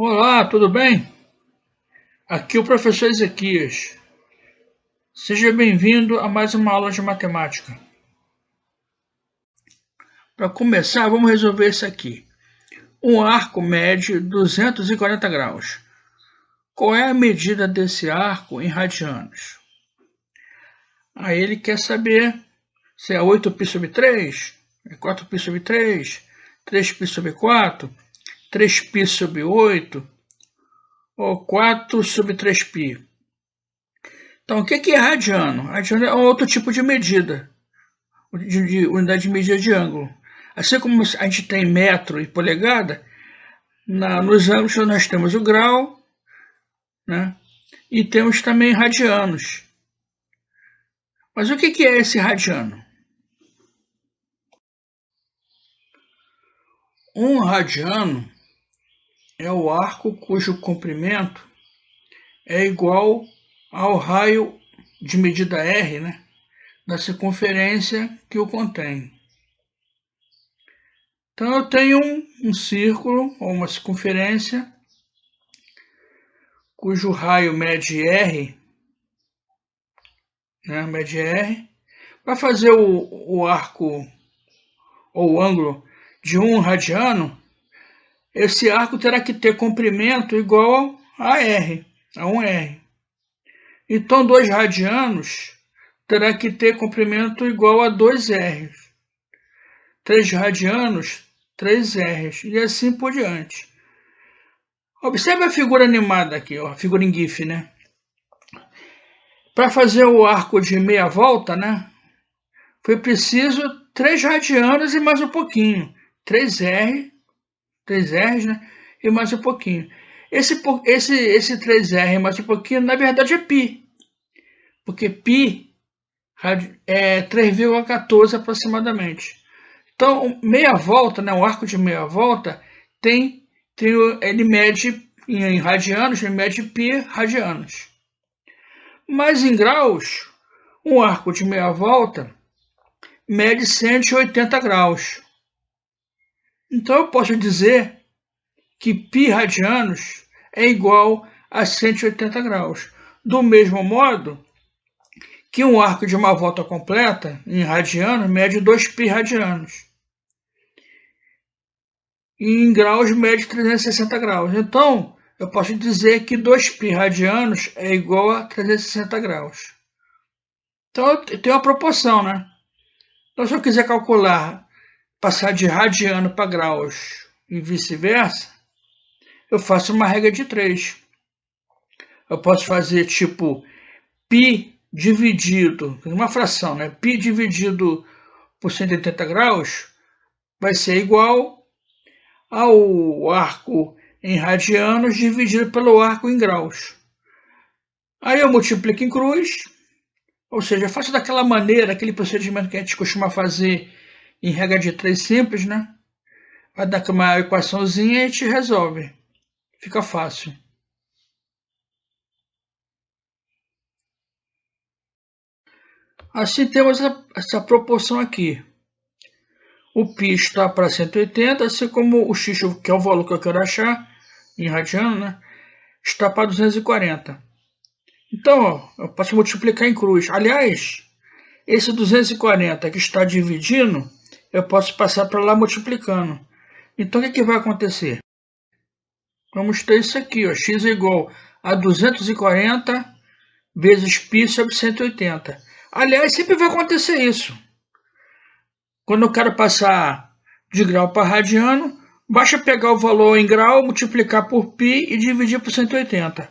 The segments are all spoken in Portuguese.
Olá, tudo bem? Aqui é o professor Ezequias. Seja bem-vindo a mais uma aula de matemática. Para começar, vamos resolver isso aqui. Um arco mede 240 graus. Qual é a medida desse arco em radianos? Aí ele quer saber se é 8π sobre 3, é 4π sobre 3, 3π sobre 4, 3π sobre 8 ou 4 sobre 3π. Então, o que é radiano? Radiano é outro tipo de medida, de unidade de medida de ângulo. Assim como a gente tem metro e polegada, nos ângulos nós temos o grau, né? E temos também radianos. Mas o que é esse radiano? Um radiano é o arco cujo comprimento é igual ao raio de medida r, né, da circunferência que o contém. Então eu tenho um círculo ou uma circunferência cujo raio mede r, né, mede r. Para fazer o arco ou o ângulo de um radiano, esse arco terá que ter comprimento igual a r, a 1r. Então 2 radianos terá que ter comprimento igual a 2r. 3 radianos, 3r, e assim por diante. Observe a figura animada aqui, ó, a figura em GIF, né? Para fazer o arco de meia volta, né, foi preciso 3 radianos e mais um pouquinho. 3R, né, e mais um pouquinho. Esse 3R mais um pouquinho, na verdade, é π. Porque π é 3,14 aproximadamente. Então, meia volta, né, o arco de meia volta, ele mede em radianos, ele mede π radianos. Mas em graus, um arco de meia volta mede 180 graus. Então eu posso dizer que π radianos é igual a 180 graus. Do mesmo modo que um arco de uma volta completa, em radianos, mede 2π radianos. E em graus mede 360 graus. Então, eu posso dizer que 2π radianos é igual a 360 graus. Então, tem uma proporção, né? Então, se eu quiser calcular, passar de radiano para graus e vice-versa, eu faço uma regra de 3. Eu posso fazer tipo π dividido, uma fração, né? Π dividido por 180 graus vai ser igual ao arco em radianos dividido pelo arco em graus. Aí eu multiplico em cruz, ou seja, eu faço daquela maneira, aquele procedimento que a gente costuma fazer em regra de 3 simples, né? Vai dar uma equaçãozinha e a gente resolve. Fica fácil. Assim temos essa proporção aqui. O π está para 180, assim como o x, que é o valor que eu quero achar, em radiano, né, está para 240. Então, ó, eu posso multiplicar em cruz. Aliás, esse 240 que está dividindo, eu posso passar para lá multiplicando. Então, o que vai acontecer? Vamos ter isso aqui, ó, x é igual a 240 vezes π sobre 180. Aliás, sempre vai acontecer isso. Quando eu quero passar de grau para radiano, basta pegar o valor em grau, multiplicar por π e dividir por 180.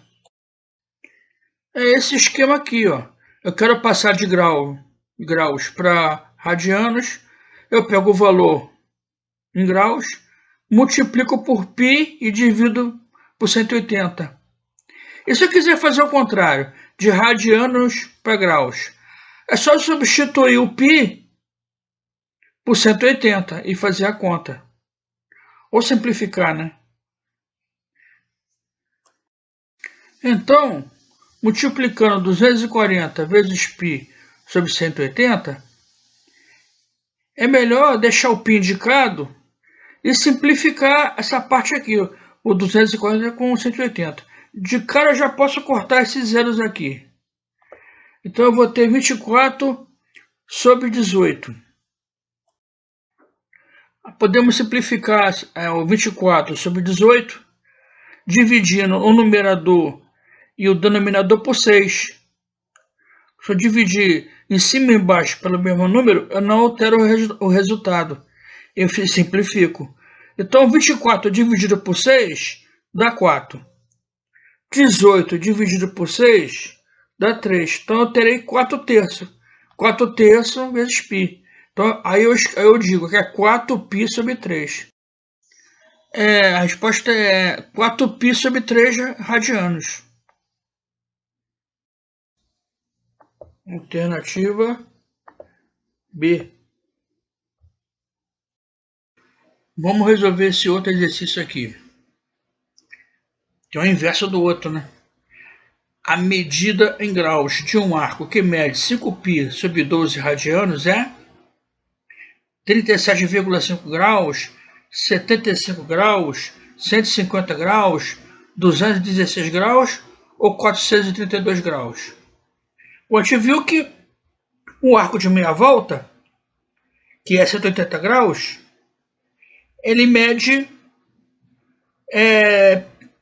É esse esquema aqui, ó. Eu quero passar de graus para radianos, eu pego o valor em graus, multiplico por π e divido por 180. E se eu quiser fazer o contrário, de radianos para graus, é só substituir o π por 180 e fazer a conta. Ou simplificar, né? Então, multiplicando 240 vezes π sobre 180, é melhor deixar o π indicado e simplificar essa parte aqui. o 240 com 180. De cara eu já posso cortar esses zeros aqui. Então eu vou ter 24 sobre 18. Podemos simplificar o 24 sobre 18, dividindo o numerador e o denominador por 6. Se eu dividir em cima e embaixo pelo mesmo número, eu não altero o resultado. Eu simplifico. Então 24 dividido por 6 dá 4. 18 dividido por 6 dá 3. Então eu terei 4 terços. 4 terços vezes π. Então aí eu digo que é 4π sobre 3. A resposta é 4π sobre 3 radianos. Alternativa B. Vamos resolver esse outro exercício aqui. Que é o inverso do outro, né? A medida em graus de um arco que mede 5π sobre 12 radianos é 37,5 graus, 75 graus, 150 graus, 216 graus ou 432 graus. A gente viu que o arco de meia volta, que é 180 graus, ele mede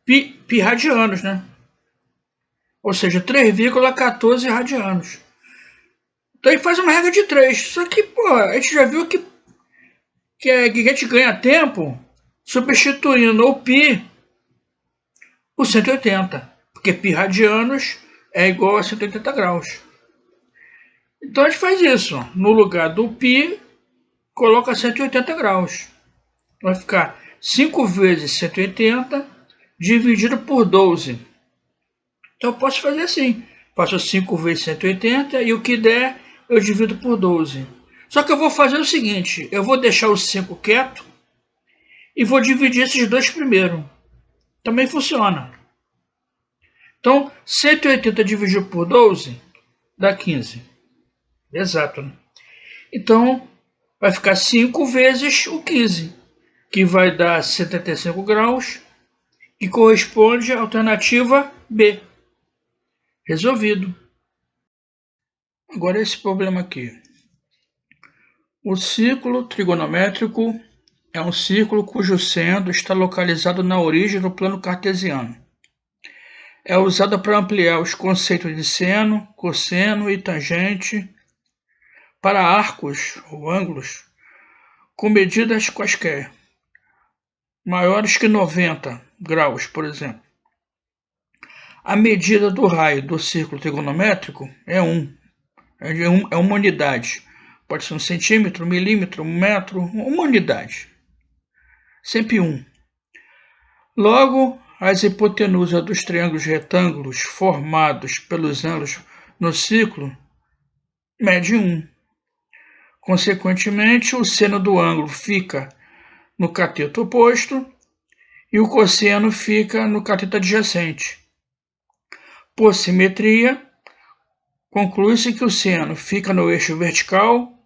π radianos, né? Ou seja, 3,14 radianos. Então ele faz uma regra de 3. Só que, a gente já viu que a gente ganha tempo substituindo o π por 180. Porque π radianos é igual a 180 graus. Então a gente faz isso. No lugar do π, coloca 180 graus. Vai ficar 5 vezes 180 dividido por 12. Então eu posso fazer assim. Faço 5 vezes 180 e o que der eu divido por 12. Só que eu vou fazer o seguinte. Eu vou deixar o 5 quieto e vou dividir esses dois primeiro. Também funciona. Então 180 dividido por 12 dá 15. Exato, né? Então vai ficar 5 vezes o 15, que vai dar 75 graus, que corresponde à alternativa B. Resolvido. Agora esse problema aqui. O círculo trigonométrico é um círculo cujo centro está localizado na origem do plano cartesiano. É usado para ampliar os conceitos de seno, cosseno e tangente para arcos ou ângulos com medidas quaisquer, maiores que 90 graus, por exemplo. A medida do raio do círculo trigonométrico é 1. É uma unidade. Pode ser 1 centímetro, 1 milímetro, 1 metro, uma unidade. Sempre 1. Logo, as hipotenusas dos triângulos retângulos formados pelos ângulos no círculo mede 1. Consequentemente, o seno do ângulo fica no cateto oposto e o cosseno fica no cateto adjacente. Por simetria, conclui-se que o seno fica no eixo vertical,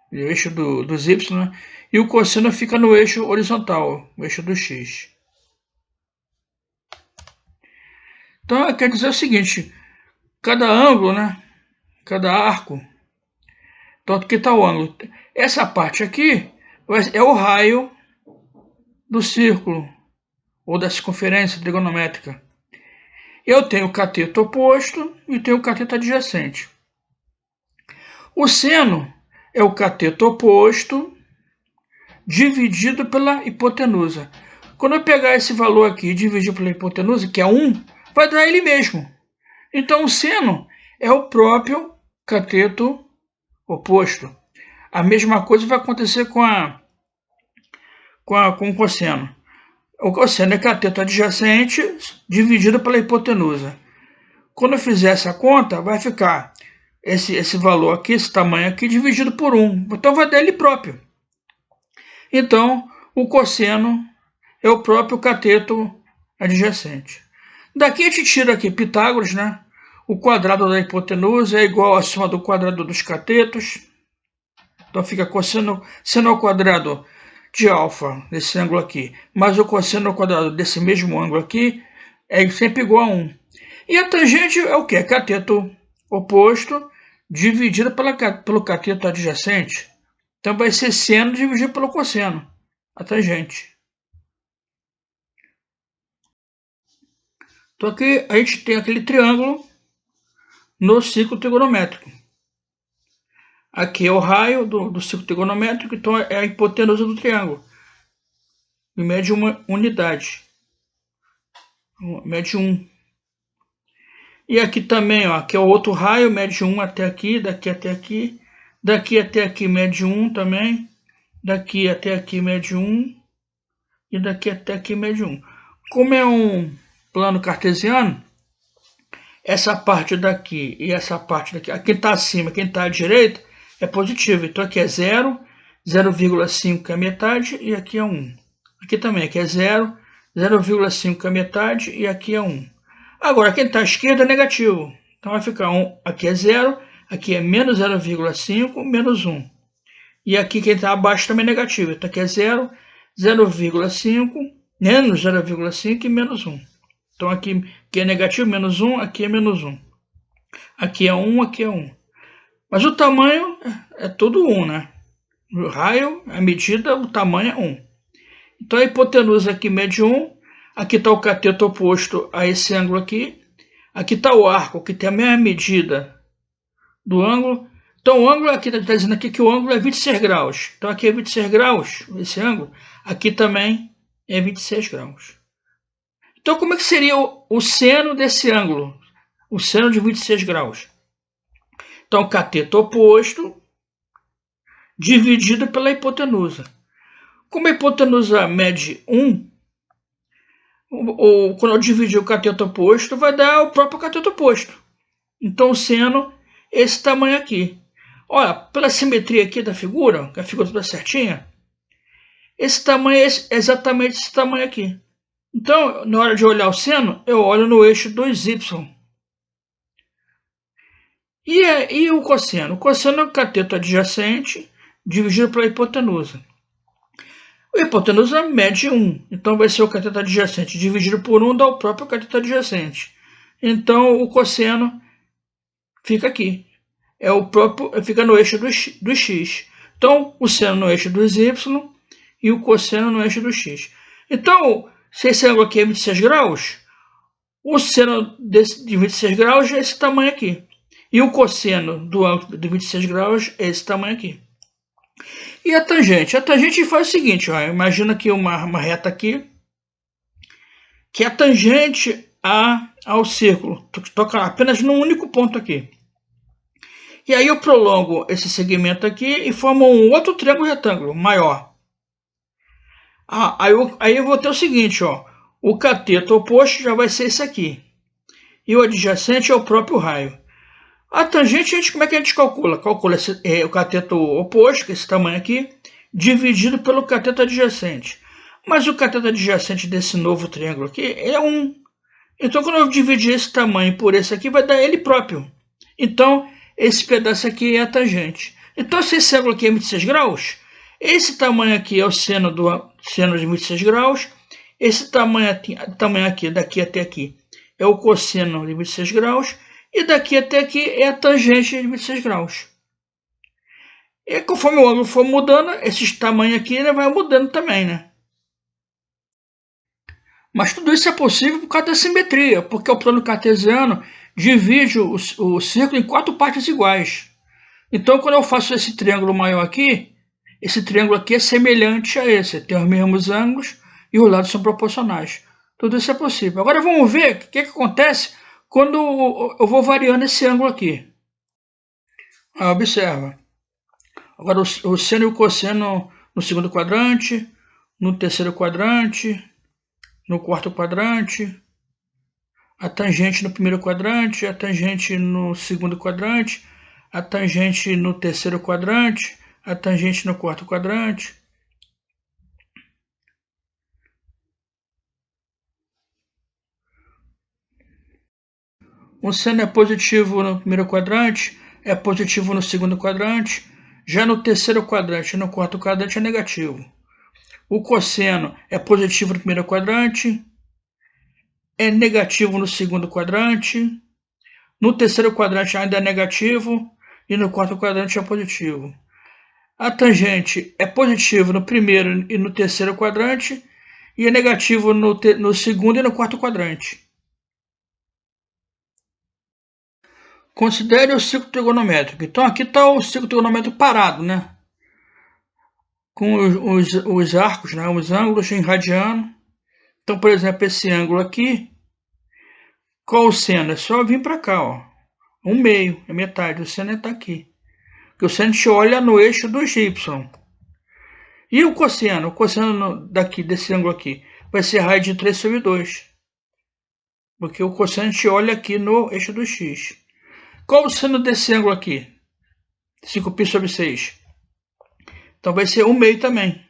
no eixo dos y, né? E o cosseno fica no eixo horizontal, no eixo do x. Então, quer dizer o seguinte, cada ângulo, né? Cada arco, então aqui está o ângulo. Essa parte aqui é o raio do círculo, ou da circunferência trigonométrica. Eu tenho o cateto oposto e tenho o cateto adjacente. O seno é o cateto oposto dividido pela hipotenusa. Quando eu pegar esse valor aqui e dividir pela hipotenusa, que é 1, vai dar ele mesmo. Então o seno é o próprio cateto oposto. A mesma coisa vai acontecer com o cosseno. O cosseno é cateto adjacente dividido pela hipotenusa. Quando eu fizer essa conta, vai ficar esse valor aqui, esse tamanho aqui, dividido por 1. Então vai dar ele próprio. Então, o cosseno é o próprio cateto adjacente. Daqui a gente tira aqui Pitágoras, né? O quadrado da hipotenusa é igual à soma do quadrado dos catetos. Então fica cosseno seno ao quadrado de alfa desse ângulo aqui, mais o cosseno ao quadrado desse mesmo ângulo aqui, é sempre igual a 1. E a tangente é o quê? Cateto oposto dividido pelo cateto adjacente. Então vai ser seno dividido pelo cosseno, a tangente. Então aqui a gente tem aquele triângulo no ciclo trigonométrico. Aqui é o raio do ciclo trigonométrico, então é a hipotenusa do triângulo. E mede uma unidade. Mede 1. E aqui também, ó, aqui é o outro raio, mede 1 até aqui, daqui até aqui. Daqui até aqui mede 1 também. Daqui até aqui mede 1. E daqui até aqui mede 1. Como é um plano cartesiano, essa parte daqui e essa parte daqui, quem está acima, quem está à direita, é positivo. Então aqui é 0, 0,5 que é a metade e aqui é 1. Aqui também, aqui é 0, 0,5 que é a metade e aqui é 1. Agora, quem está à esquerda é negativo. Então vai ficar 1, aqui é 0, aqui é menos 0,5, menos 1. E aqui quem está abaixo também é negativo. Então aqui é 0, 0,5, menos 0,5 e menos 1. Então aqui é negativo, menos 1, aqui é menos 1. Aqui é 1, aqui é 1. Mas o tamanho é tudo 1, né? O raio, a medida, o tamanho é 1. Então a hipotenusa aqui mede 1. Aqui está o cateto oposto a esse ângulo aqui. Aqui está o arco, que tem a mesma medida do ângulo. Então o ângulo, aqui está dizendo aqui que o ângulo é 26 graus. Então aqui é 26 graus, esse ângulo. Aqui também é 26 graus. Então como é que seria o seno desse ângulo? O seno de 26 graus. Então cateto oposto dividido pela hipotenusa. Como a hipotenusa mede 1, quando eu dividir o cateto oposto, vai dar o próprio cateto oposto. Então o seno é esse tamanho aqui. Olha, pela simetria aqui da figura, que a figura está certinha, esse tamanho é exatamente esse tamanho aqui. Então, na hora de olhar o seno, eu olho no eixo 2y. E o cosseno? O cosseno é o cateto adjacente dividido pela hipotenusa. A hipotenusa mede 1, então vai ser o cateto adjacente dividido por 1 dá o próprio cateto adjacente. Então o cosseno fica aqui, fica no eixo do x. Então o seno no eixo dos y e o cosseno no eixo do x. Então, se esse ângulo aqui é 26 graus, o seno de 26 graus é esse tamanho aqui. E o cosseno do ângulo de 26 graus é esse tamanho aqui. E a tangente? A tangente faz o seguinte, ó, imagina aqui uma reta aqui, que é a tangente ao círculo, toca apenas num único ponto aqui. E aí eu prolongo esse segmento aqui e formo um outro triângulo retângulo maior. Aí eu vou ter o seguinte, ó, o cateto oposto já vai ser esse aqui. E o adjacente é o próprio raio. A tangente, como é que a gente calcula? Calcula o cateto oposto, que é esse tamanho aqui, dividido pelo cateto adjacente. Mas o cateto adjacente desse novo triângulo aqui é 1. Então, quando eu dividir esse tamanho por esse aqui, vai dar ele próprio. Então, esse pedaço aqui é a tangente. Então, se esse ângulo aqui é 26 graus, esse tamanho aqui é o seno de 26 graus. Esse tamanho aqui, daqui até aqui, é o cosseno de 26 graus. E daqui até aqui é a tangente de 26 graus. E conforme o ângulo for mudando, esses tamanhos aqui vai mudando também, né? Mas tudo isso é possível por causa da simetria, porque o plano cartesiano divide o círculo em 4 partes iguais. Então, quando eu faço esse triângulo maior aqui, esse triângulo aqui é semelhante a esse, tem os mesmos ângulos e os lados são proporcionais. Tudo isso é possível. Agora vamos ver o que acontece quando eu vou variando esse ângulo aqui. Observa. Agora o seno e o cosseno no segundo quadrante, no terceiro quadrante, no quarto quadrante, a tangente no primeiro quadrante, a tangente no segundo quadrante, a tangente no terceiro quadrante, a tangente no quarto quadrante. O seno é positivo no primeiro quadrante, é positivo no segundo quadrante, já no terceiro quadrante e no quarto quadrante é negativo. O cosseno é positivo no primeiro quadrante, é negativo no segundo quadrante, no terceiro quadrante ainda é negativo e no quarto quadrante é positivo. A tangente é positivo no primeiro e no terceiro quadrante e é negativo no segundo e no quarto quadrante. Considere o ciclo trigonométrico. Então aqui está o ciclo trigonométrico parado, né? Com os arcos, né? Os ângulos em radiano. Então, por exemplo, esse ângulo aqui, qual o seno? É só vir para cá, ó. 1/2, é metade. O seno está aqui. Porque o seno a gente olha no eixo dos y. E o cosseno? O cosseno daqui, desse ângulo aqui, vai ser raiz de 3 sobre 2. Porque o cosseno a gente olha aqui no eixo do x. Qual o seno desse ângulo aqui? 5π sobre 6. Então vai ser 1/2 também.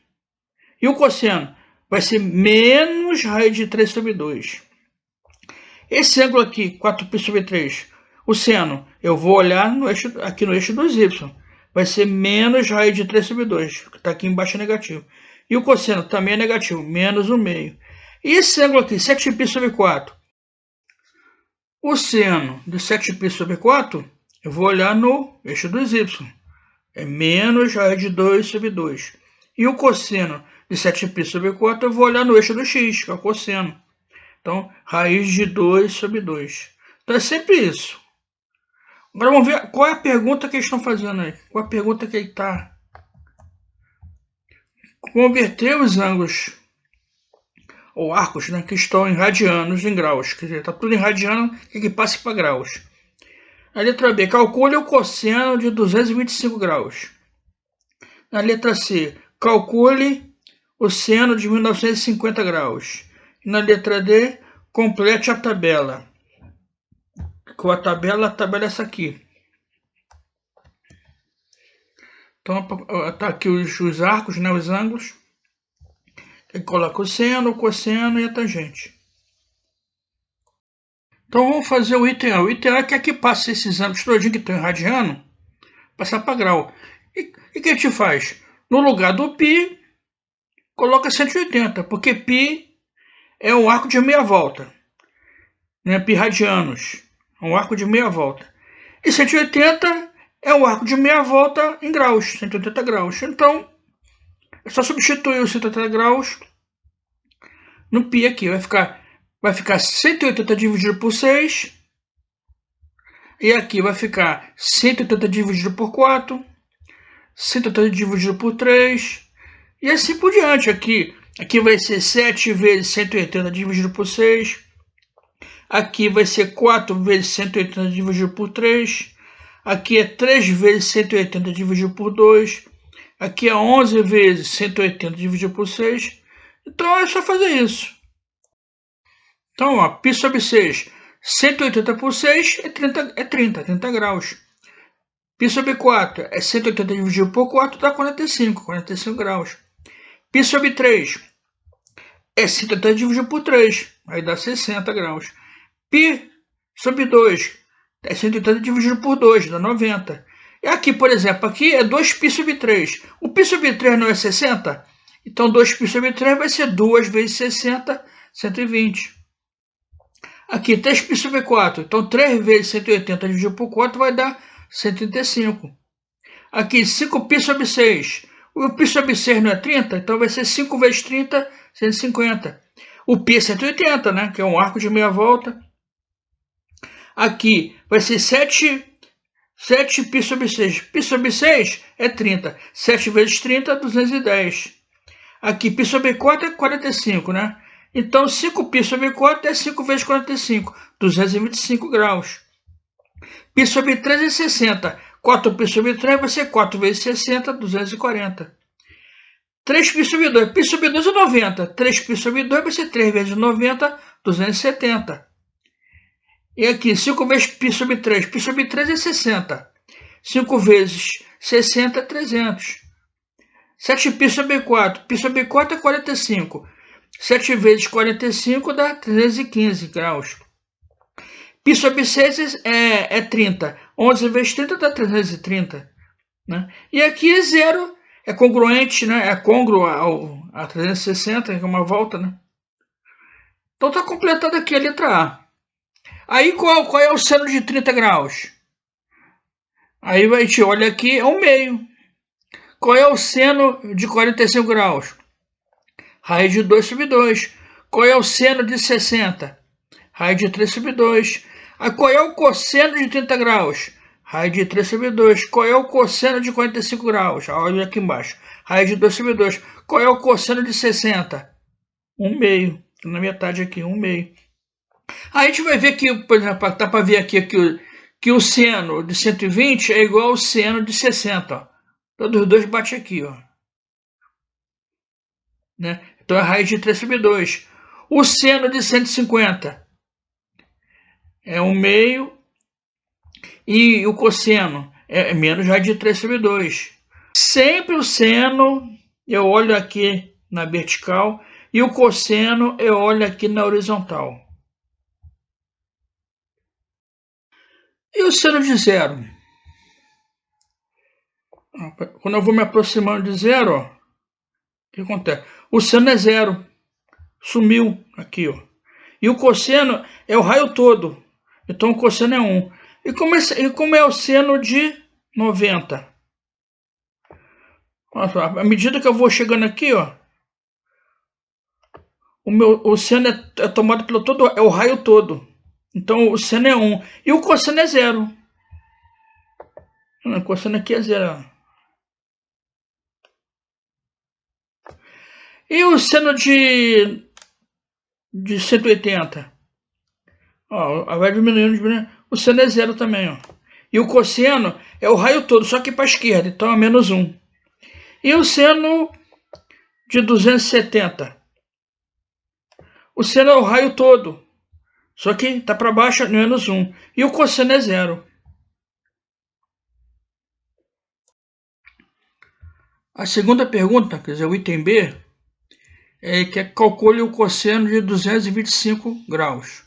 E o cosseno? Vai ser menos raiz de 3 sobre 2. Esse ângulo aqui, 4π sobre 3, o seno, eu vou olhar aqui no eixo dos y. Vai ser menos raiz de 3 sobre 2, que está aqui embaixo é negativo. E o cosseno também é negativo, menos 1/2. E esse ângulo aqui, 7π sobre 4. O seno de 7π sobre 4, eu vou olhar no eixo dos y. É menos raiz de 2 sobre 2. E o cosseno de 7π sobre 4, eu vou olhar no eixo do x, que é o cosseno. Então, raiz de 2 sobre 2. Então, é sempre isso. Agora, vamos ver qual é a pergunta que eles estão fazendo aí. Qual é a pergunta que ele está... Converter os ângulos, ou arcos, né, que estão em radianos, em graus. Quer dizer, está tudo em radiano, que passe para graus. Na letra B, calcule o cosseno de 225 graus. Na letra C, calcule o seno de 1950 graus. E na letra D, complete a tabela. Com a tabela é essa aqui. Então, tá aqui os arcos, né, os ângulos. Ele coloca o seno, o cosseno e a tangente. Então, vamos fazer o item A. O item A quer que passe esses ângulos todinho que estão em radiano, passar para grau. E o que a gente faz? No lugar do π, coloca 180, porque π é um arco de meia volta. Né? Π radianos. É um arco de meia volta. E 180 é um arco de meia volta em graus, 180 graus. Então, é só substituir os 180 graus no π aqui. Vai ficar 180 dividido por 6. E aqui vai ficar 180 dividido por 4. 180 dividido por 3. E assim por diante. Aqui vai ser 7 vezes 180 dividido por 6. Aqui vai ser 4 vezes 180 dividido por 3. Aqui é 3 vezes 180 dividido por 2. Aqui é 11 vezes 180 dividido por 6. Então é só fazer isso. Então, ó, π sobre 6. 180 por 6 é 30 graus. Π sobre 4 é 180 dividido por 4 dá 45 graus. Π sobre 3 é 180 dividido por 3, aí dá 60 graus. Π sobre 2 é 180 dividido por 2, dá 90. E aqui, por exemplo, aqui é 2π sobre 3. O π sobre 3 não é 60? Então 2π sobre 3 vai ser 2 vezes 60, 120. Aqui 3π sobre 4. Então 3 vezes 180 dividido por 4 vai dar 135. Aqui 5π sobre 6. O π sobre 6 não é 30? Então vai ser 5 vezes 30, 150. O π é 180, né? Que é um arco de meia volta. Aqui vai ser 7π sobre 6. Π sobre 6 é 30. 7 vezes 30, 210. Aqui π sobre 4 é 45, né? Então 5π sobre 4 é 5 vezes 45, 225 graus. Π sobre 3 é 60. 4π sobre 3 vai ser 4 vezes 60, 240. 3π sobre 2. Π sobre 2 é 90. 3π sobre 2 vai ser 3 vezes 90, 270. E aqui, 5 vezes π sobre 3. Π sobre 3 é 60. 5 vezes 60 é 300. 7π sobre 4. Π sobre 4 é 45. 7 vezes 45 dá 315 graus. Π sobre 6 é 30. 11 vezes 30 dá 330. Né? E aqui é zero. É congruente, né? É congruo a 360, que é uma volta, né? Então está completada aqui a letra A. Aí qual é o seno de 30 graus? Aí a gente olha aqui, é 1/2. Qual é o seno de 45 graus? Raiz de 2 sobre 2. Qual é o seno de 60? Raiz de 3 sobre 2. Qual é o cosseno de 30 graus? Raiz de 3 sobre 2. Qual é o cosseno de 45 graus? Olha aqui embaixo. Raiz de 2 sobre 2. Qual é o cosseno de 60? 1/2. Na metade aqui, 1/2. Aí a gente vai ver que, por exemplo, dá para ver aqui que o seno de 120 é igual ao seno de 60. Ó. Todos os dois batem aqui, ó. Né? Então é raiz de 3 sobre 2. O seno de 150 é 1/2 e o cosseno é menos raiz de 3 sobre 2. Sempre o seno eu olho aqui na vertical e o cosseno eu olho aqui na horizontal. E o seno de zero? Quando eu vou me aproximando de zero, ó, o que acontece? O seno é zero. Sumiu aqui, ó. E o cosseno é o raio todo. Então o cosseno é 1. E como é o seno de 90? Nossa, à medida que eu vou chegando aqui, ó, o seno é tomado pelo todo, é o raio todo. Então o seno é 1. E o cosseno é 0. O cosseno aqui é 0. E o seno de 180? Ó, vai diminuindo. O seno é 0 também, ó. E o cosseno é o raio todo, só que para a esquerda, então é menos 1. E o seno de 270? O seno é o raio todo, só que está para baixo, menos 1. E o cosseno é 0. A segunda pergunta, quer dizer, o item B, é que calcule o cosseno de 225 graus.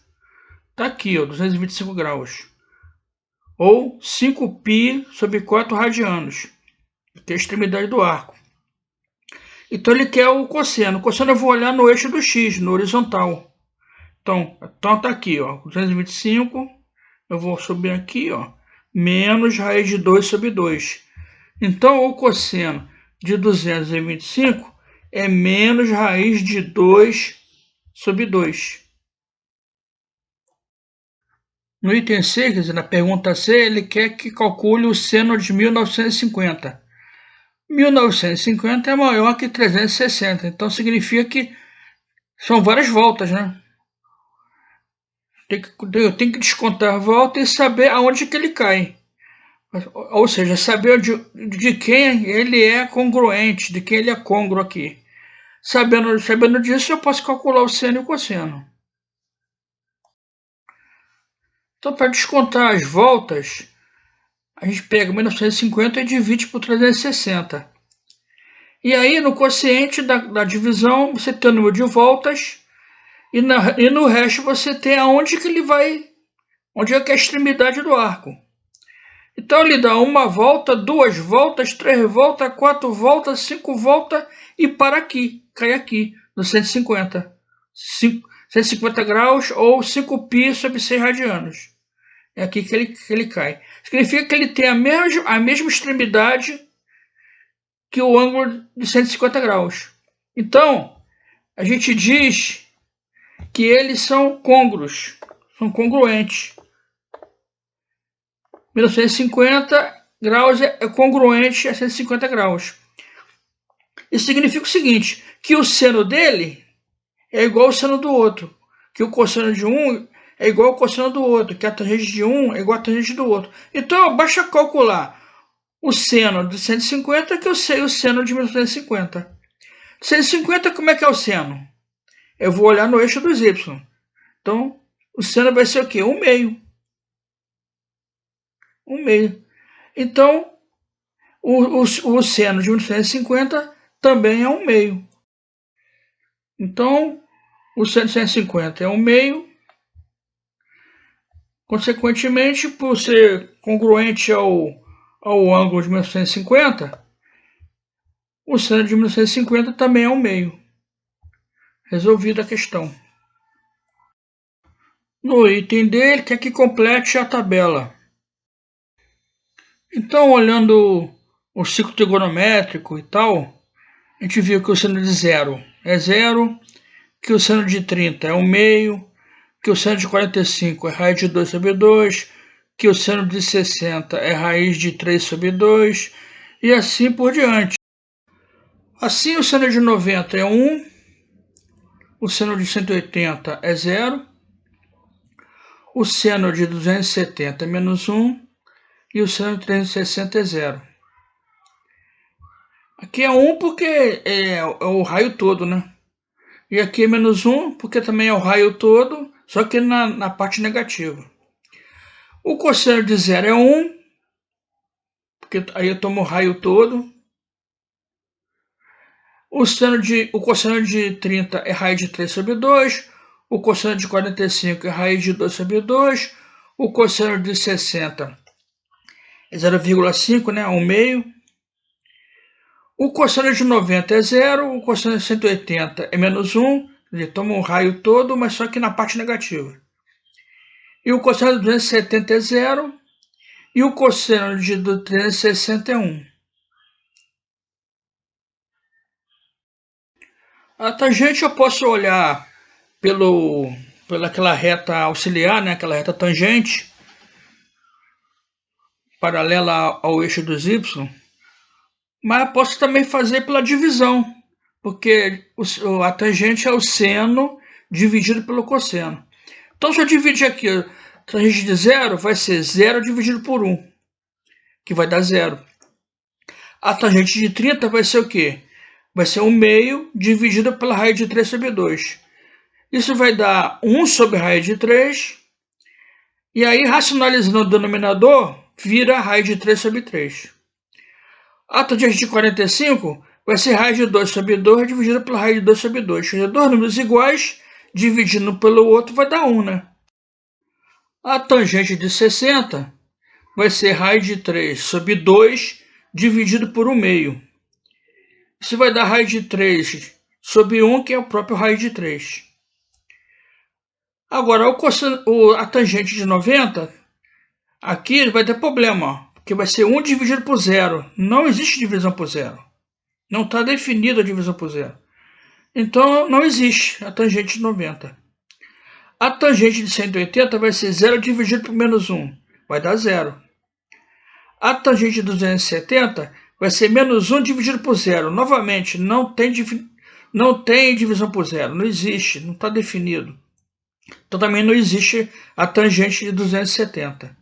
Está aqui, ó, 225 graus. Ou 5π sobre 4 radianos, que é a extremidade do arco. Então ele quer o cosseno. O cosseno eu vou olhar no eixo do x, no horizontal. Então tá aqui, ó, 225, eu vou subir aqui, ó, menos raiz de 2 sobre 2. Então o cosseno de 225 é menos raiz de 2 sobre 2. No item C, quer dizer, na pergunta C, ele quer que calcule o seno de 1950. 1950 é maior que 360, então significa que são várias voltas, né? Eu tenho que descontar a volta e saber aonde que ele cai. Ou seja, saber de quem ele é congruente, de quem ele é congruo aqui. Sabendo disso, eu posso calcular o seno e o cosseno. Então, para descontar as voltas, a gente pega 1950 e divide por 360. E aí, no quociente da divisão, você tem o número de voltas e no resto você tem aonde que ele vai, onde é que é a extremidade do arco. Então ele dá uma volta, 2 voltas, 3 voltas, 4 voltas, 5 voltas e para aqui, cai aqui, no 150. 150 graus ou 5π sobre 6 radianos. É aqui que ele cai. Significa que ele tem a mesma extremidade que o ângulo de 150 graus. Então, a gente diz que eles são côngruos, são congruentes. 1950 graus é congruente a 150 graus. Isso significa o seguinte, que o seno dele é igual ao seno do outro, que o cosseno de um é igual ao cosseno do outro, que a tangente de um é igual à tangente do outro. Então, basta calcular o seno de 150 que eu sei o seno de 1950. 150, como é que é o seno? Eu vou olhar no eixo dos y. Então, o seno vai ser o quê? 1/2. 1/2. Então, o seno de 1950 também é 1/2. Então, o seno de 150 é 1/2. Consequentemente, por ser congruente ao ângulo de 1950, O seno de 1950 também é 1/2. Resolvida a questão. No item D, ele quer que complete a tabela. Então, olhando o ciclo trigonométrico e tal, a gente viu que o seno de 0 é 0, que o seno de 30 é 1/2, que o seno de 45 é raiz de 2 sobre 2, que o seno de 60 é raiz de 3 sobre 2, e assim por diante. Assim, o seno de 90 é 1, o seno de 180 é 0, o seno de 270 é menos 1, e o seno de 360 é 0. Aqui é 1 porque é o raio todo, né? E aqui é menos 1 porque também é o raio todo, só que na parte negativa. O cosseno de 0 é 1, porque aí eu tomo o raio todo. O cosseno de 30 é raiz de 3 sobre 2. O cosseno de 45 é raiz de 2 sobre 2. O cosseno de 60 é 0,5, né? 1/2. O cosseno de 90 é 0. O cosseno de 180 é menos 1. Ele toma o raio todo, mas só que na parte negativa. E o cosseno de 270 é 0. E o cosseno de 360 é 1. A tangente eu posso olhar pelaquela reta auxiliar, né? Aquela reta tangente, paralela ao eixo dos y, mas eu posso também fazer pela divisão, porque a tangente é o seno dividido pelo cosseno. Então, se eu dividir aqui, a tangente de 0 vai ser 0 dividido por 1, que vai dar 0. A tangente de 30 vai ser o quê? Vai ser 1/2 dividido pela raiz de 3 sobre 2. Isso vai dar 1 sobre raiz de 3. E aí, racionalizando o denominador, vira raiz de 3 sobre 3. A tangente de 45 vai ser raiz de 2 sobre 2 dividido pela raiz de 2 sobre 2. Quer dizer, dois números iguais, dividindo pelo outro, vai dar 1, né? A tangente de 60 vai ser raiz de 3 sobre 2 dividido por 1/2. Isso vai dar raiz de 3 sobre 1, que é o próprio raiz de 3. Agora, a tangente de 90, aqui vai ter problema, porque vai ser 1 dividido por 0. Não existe divisão por 0. Não está definida a divisão por 0. Então, não existe a tangente de 90. A tangente de 180 vai ser 0 dividido por menos 1. Vai dar 0. A tangente de 270 vai ser menos 1 dividido por 0. Novamente, não tem divisão por 0. Não existe, não está definido. Então também não existe a tangente de 270.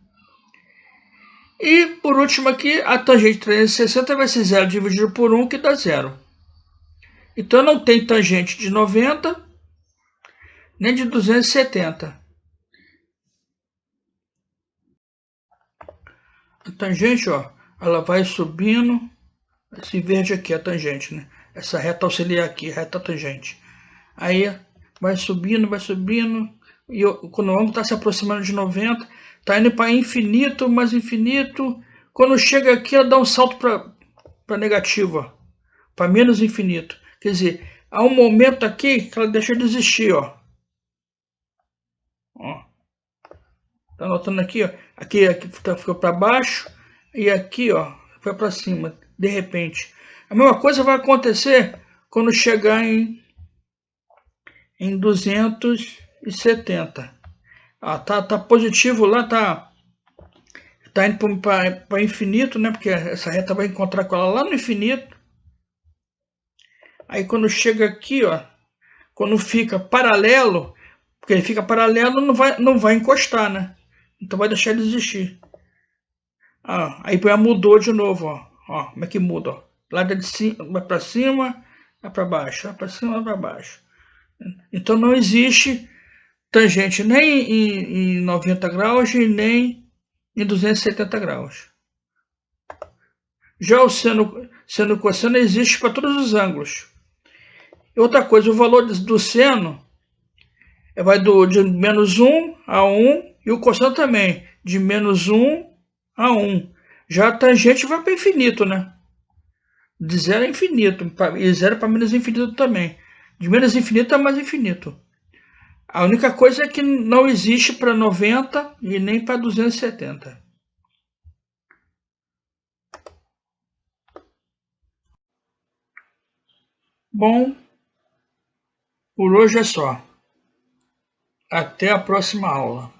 E por último aqui, a tangente de 360 vai ser 0 dividido por 1, que dá 0. Então não tem tangente de 90, nem de 270. A tangente, ó, ela vai subindo. Esse verde aqui é a tangente, né? Essa reta auxiliar aqui, reta tangente. Aí vai subindo, e quando o ângulo está se aproximando de 90, está indo para infinito, mais infinito. Quando chega aqui, ela dá um salto para negativa, para menos infinito. Quer dizer, há um momento aqui que ela deixa de existir, ó. Tá notando aqui, ó? Aqui ficou para baixo e aqui, ó, foi para cima, de repente. A mesma coisa vai acontecer quando chegar em 270. Tá positivo lá, tá indo para infinito, né? Porque essa reta vai encontrar com ela lá no infinito. Aí quando chega aqui, ó, quando fica paralelo, porque ele fica paralelo, não vai encostar, né? Então vai deixar de existir. Aí mudou de novo, ó. Como é que muda, ó? Lá de cima, vai para cima, vai para baixo, vai para cima, vai para baixo. Então não existe tangente nem em 90 graus e nem em 270 graus. Já o seno e cosseno existe para todos os ângulos. E outra coisa, o valor do seno vai de menos 1 a 1, e o cosseno também, de menos 1 a 1. Já a tangente vai para infinito, né? De zero a infinito, e zero para menos infinito também. De menos infinito a mais infinito. A única coisa é que não existe para 90 e nem para 270. Bom, por hoje é só. Até a próxima aula.